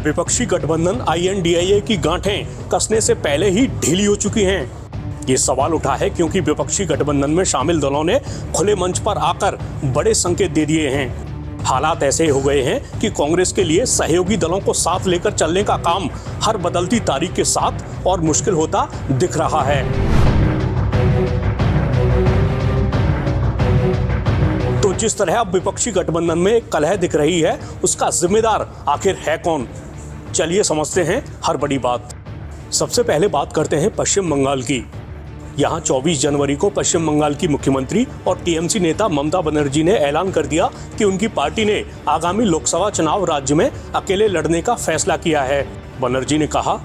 विपक्षी गठबंधन INDIA की गांठें कसने से पहले ही ढीली हो चुकी हैं। ये सवाल उठा है क्योंकि विपक्षी गठबंधन में शामिल दलों ने खुले मंच पर आकर बड़े संकेत दे दिए हैं। हालात ऐसे हो गए हैं कि कांग्रेस के लिए सहयोगी दलों को साथ लेकर चलने का काम हर बदलती तारीख के साथ और मुश्किल होता दिख रहा है। तो जिस तरह अब विपक्षी गठबंधन में एक कलह दिख रही है, उसका जिम्मेदार आखिर है कौन? चलिए समझते हैं हर बड़ी बात। सबसे पहले बात करते हैं पश्चिम बंगाल की। यहाँ 24 जनवरी को पश्चिम बंगाल की मुख्यमंत्री और TMC नेता ममता बनर्जी ने ऐलान कर दिया कि उनकी पार्टी ने आगामी लोकसभा चुनाव राज्य में अकेले लड़ने का फैसला किया है। बनर्जी ने कहा,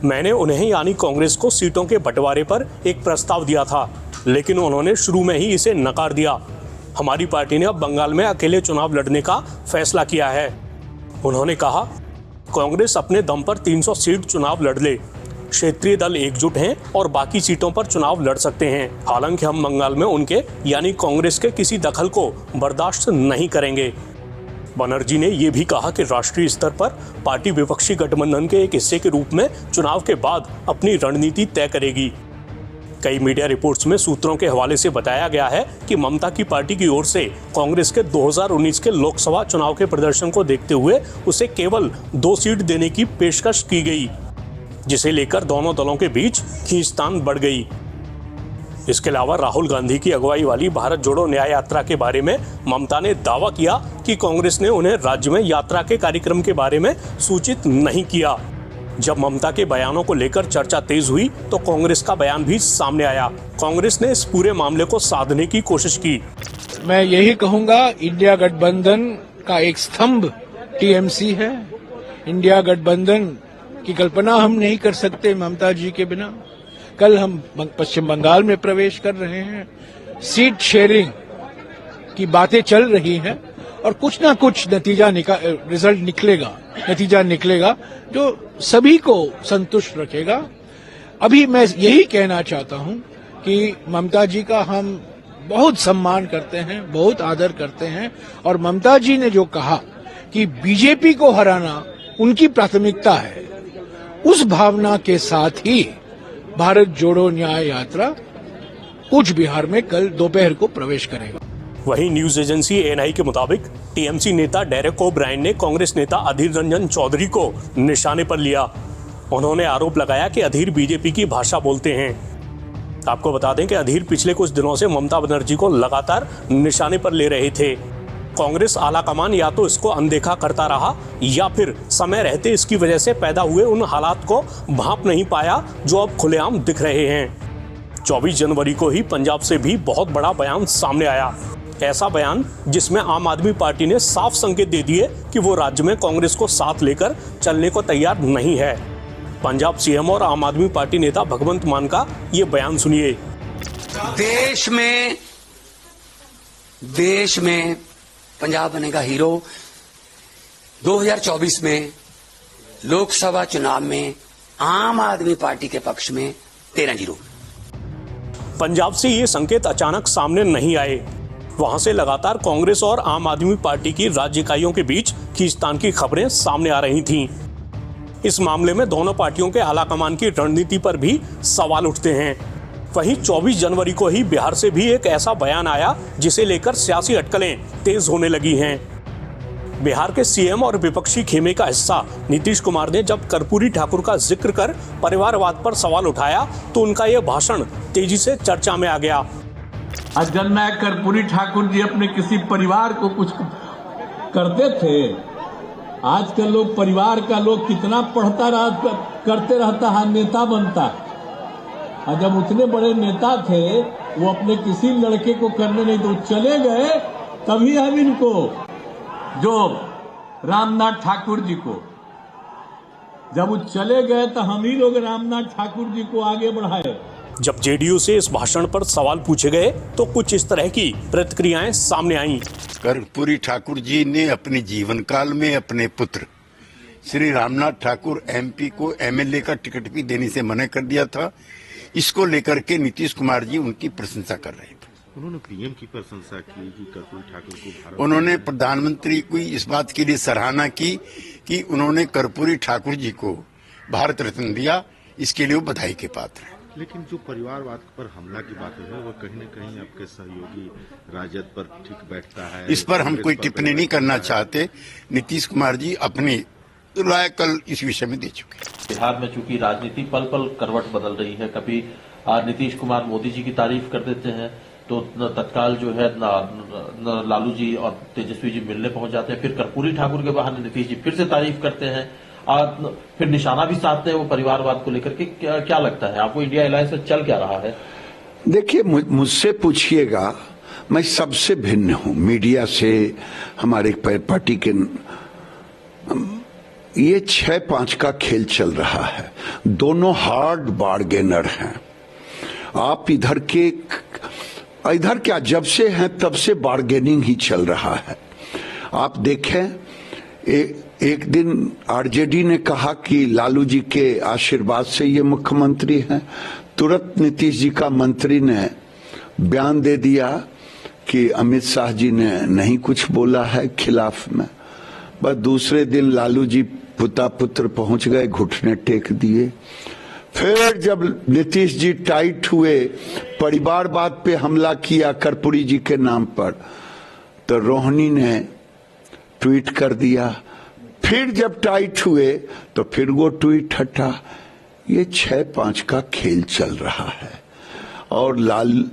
मैंने उन्हें यानी कांग्रेस को सीटों के बंटवारे पर एक प्रस्ताव दिया था, लेकिन उन्होंने शुरू में ही इसे नकार दिया। हमारी पार्टी ने अब बंगाल में अकेले चुनाव लड़ने का फैसला किया है। उन्होंने कहा, कांग्रेस अपने दम पर 300 सीट चुनाव लड़ ले, क्षेत्रीय दल एकजुट हैं और बाकी सीटों पर चुनाव लड़ सकते हैं। हालांकि हम बंगाल में उनके यानी कांग्रेस के किसी दखल को बर्दाश्त नहीं करेंगे। बनर्जी ने यह भी कहा कि राष्ट्रीय स्तर पर पार्टी विपक्षी गठबंधन के एक हिस्से के रूप में चुनाव के बाद अपनी रणनीति तय करेगी। कई मीडिया रिपोर्ट्स में सूत्रों के हवाले से बताया गया है कि ममता की पार्टी की ओर से कांग्रेस के 2019 के लोकसभा चुनाव के प्रदर्शन को देखते हुए उसे केवल 2 सीट देने की पेशकश की गई, जिसे लेकर दोनों दलों के बीच खींचतान बढ़ गई। इसके अलावा राहुल गांधी की अगुवाई वाली भारत जोड़ो न्याय यात्रा के बारे में ममता ने दावा किया कि कांग्रेस ने उन्हें राज्य में यात्रा के कार्यक्रम के बारे में सूचित नहीं किया। जब ममता के बयानों को लेकर चर्चा तेज हुई तो कांग्रेस का बयान भी सामने आया। कांग्रेस ने इस पूरे मामले को साधने की कोशिश की। मैं यही कहूंगा, इंडिया गठबंधन का एक स्तंभ TMC है। इंडिया गठबंधन की कल्पना हम नहीं कर सकते ममता जी के बिना। कल हम पश्चिम बंगाल में प्रवेश कर रहे हैं, सीट शेयरिंग की बातें चल रही हैं और कुछ ना कुछ नतीजा निकलेगा जो सभी को संतुष्ट रखेगा। अभी मैं यही कहना चाहता हूं कि ममता जी का हम बहुत सम्मान करते हैं, बहुत आदर करते हैं और ममता जी ने जो कहा कि बीजेपी को हराना उनकी प्राथमिकता है, उस भावना के साथ ही भारत जोड़ो न्याय यात्रा कूच बिहार में कल दोपहर को प्रवेश करेगा। वहीं न्यूज एजेंसी ANI के मुताबिक TMC नेता डेरेक ओब्रायन ने कांग्रेस नेता अधीर रंजन चौधरी को निशाने पर लिया। उन्होंने आरोप लगाया कि अधीर बीजेपी की भाषा बोलते हैं। आपको बता दें कि अधीर पिछले कुछ दिनों से ममता बनर्जी को लगातार निशाने पर ले रहे थे। कांग्रेस आलाकमान या तो इसको अनदेखा करता रहा या फिर समय रहते इसकी वजह से पैदा हुए उन हालात को भांप नहीं पाया जो अब खुलेआम दिख रहे हैं। 24 जनवरी को ही पंजाब से भी बहुत बड़ा बयान सामने आया। ऐसा बयान जिसमें आम आदमी पार्टी ने साफ संकेत दे दिए कि वो राज्य में कांग्रेस को साथ लेकर चलने को तैयार नहीं है। पंजाब CM और आम आदमी पार्टी नेता भगवंत मान का ये बयान सुनिए। देश में पंजाब बनेगा हीरो। 2024 में लोकसभा चुनाव में आम आदमी पार्टी के पक्ष में 13-0। पंजाब से ये संकेत अचानक सामने नहीं आए। वहां से लगातार कांग्रेस और आम आदमी पार्टी की राज्य इकाइयों के बीच खींचतान की खबरें सामने आ रही थीं। इस मामले में दोनों पार्टियों के आलाकमान की रणनीति पर भी सवाल उठते हैं। वहीं 24 जनवरी को ही बिहार से भी एक ऐसा बयान आया जिसे लेकर सियासी अटकलें तेज होने लगी हैं। बिहार के CM और विपक्षी खेमे का हिस्सा नीतीश कुमार ने जब कर्पूरी ठाकुर का जिक्र कर परिवारवाद पर सवाल उठाया तो उनका यह भाषण तेजी से चर्चा में आ गया। आज जननायक कर्पूरी ठाकुर जी अपने किसी परिवार को कुछ करते थे। आज के लोग परिवार का लोग कितना करते रहता है, नेता बनता। और जब उतने बड़े नेता थे वो अपने किसी लड़के को करने नहीं तो चले गए, तभी हम इनको जो रामनाथ ठाकुर जी को जब वो चले गए तो हम ही लोग रामनाथ ठाकुर जी को आगे बढ़ाए। जब JDU से इस भाषण पर सवाल पूछे गए तो कुछ इस तरह की प्रतिक्रियाएं सामने आईं। कर्पूरी ठाकुर जी ने अपने जीवन काल में अपने पुत्र श्री रामनाथ ठाकुर MP को MLA का टिकट भी देने से मना कर दिया था। इसको लेकर के नीतीश कुमार जी उनकी प्रशंसा कर रहे थे। उन्होंने पीएम की प्रशंसा की कि कर्पूरी ठाकुर को भारत उन्होंने प्रधानमंत्री की इस बात के लिए सराहना की कि उन्होंने कर्पूरी ठाकुर जी को भारत रत्न दिया, इसके लिए वो बधाई के पात्र हैं। लेकिन जो परिवारवाद पर हमला की बात है वो कहीं न कहीं आपके सहयोगी राजद पर ठीक बैठता है। इस पर हम कोई टिप्पणी नहीं करना चाहते। नीतीश कुमार जी अपनी राय कल इस विषय में दे चुके हैं। बिहार में चूंकि राजनीति पल पल करवट बदल रही है, कभी नीतीश कुमार मोदी जी की तारीफ कर देते हैं तो तत्काल जो है लालू जी और तेजस्वी जी मिलने पहुंच जाते हैं, फिर कर्पूरी ठाकुर के बहाने नीतीश जी फिर से तारीफ करते हैं और फिर निशाना भी साधते हैं वो परिवारवाद को लेकर के। क्या लगता है आपको, इंडिया अलायंस में चल क्या रहा है? देखिए, मुझसे पूछिएगा, मैं सबसे भिन्न हूं मीडिया से, हमारे पार्टी के। ये 6-5 का खेल चल रहा है, दोनों हार्ड बार्गेनर हैं। आप इधर क्या, जब से हैं तब से बार्गेनिंग ही चल रहा है। आप देखें, एक दिन आरजेडी ने कहा कि लालू जी के आशीर्वाद से ये मुख्यमंत्री हैं, तुरंत नीतीश जी का मंत्री ने बयान दे दिया कि अमित शाह जी ने नहीं कुछ बोला है खिलाफ में। बस दूसरे दिन लालू जी पुत्र पहुंच गए, घुटने टेक दिए। फिर जब नीतीश जी टाइट हुए, परिवारवाद पे हमला किया कर्पूरी जी के नाम पर, तो रोहिणी ने ट्वीट कर दिया। फिर जब टाइट हुए तो फिर वो ट्वीट हटा। ये 6-5 का खेल चल रहा है और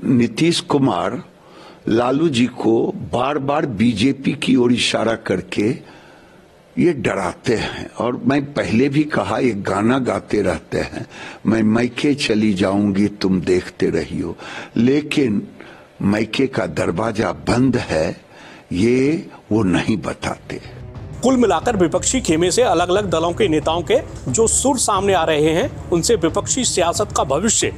नीतीश कुमार लालू जी को बार बार बीजेपी की ओर इशारा करके ये डराते हैं। और मैं पहले भी कहा, ये गाना गाते रहते हैं, मैं मैके चली जाऊंगी तुम देखते रहियो, लेकिन मैके का दरवाजा बंद है ये वो नहीं बताते। कुल मिलाकर विपक्षी खेमे से अलग अलग दलों के नेताओं के जो सुर सामने आ रहे हैं, उनसे विपक्षी सियासत का भविष्य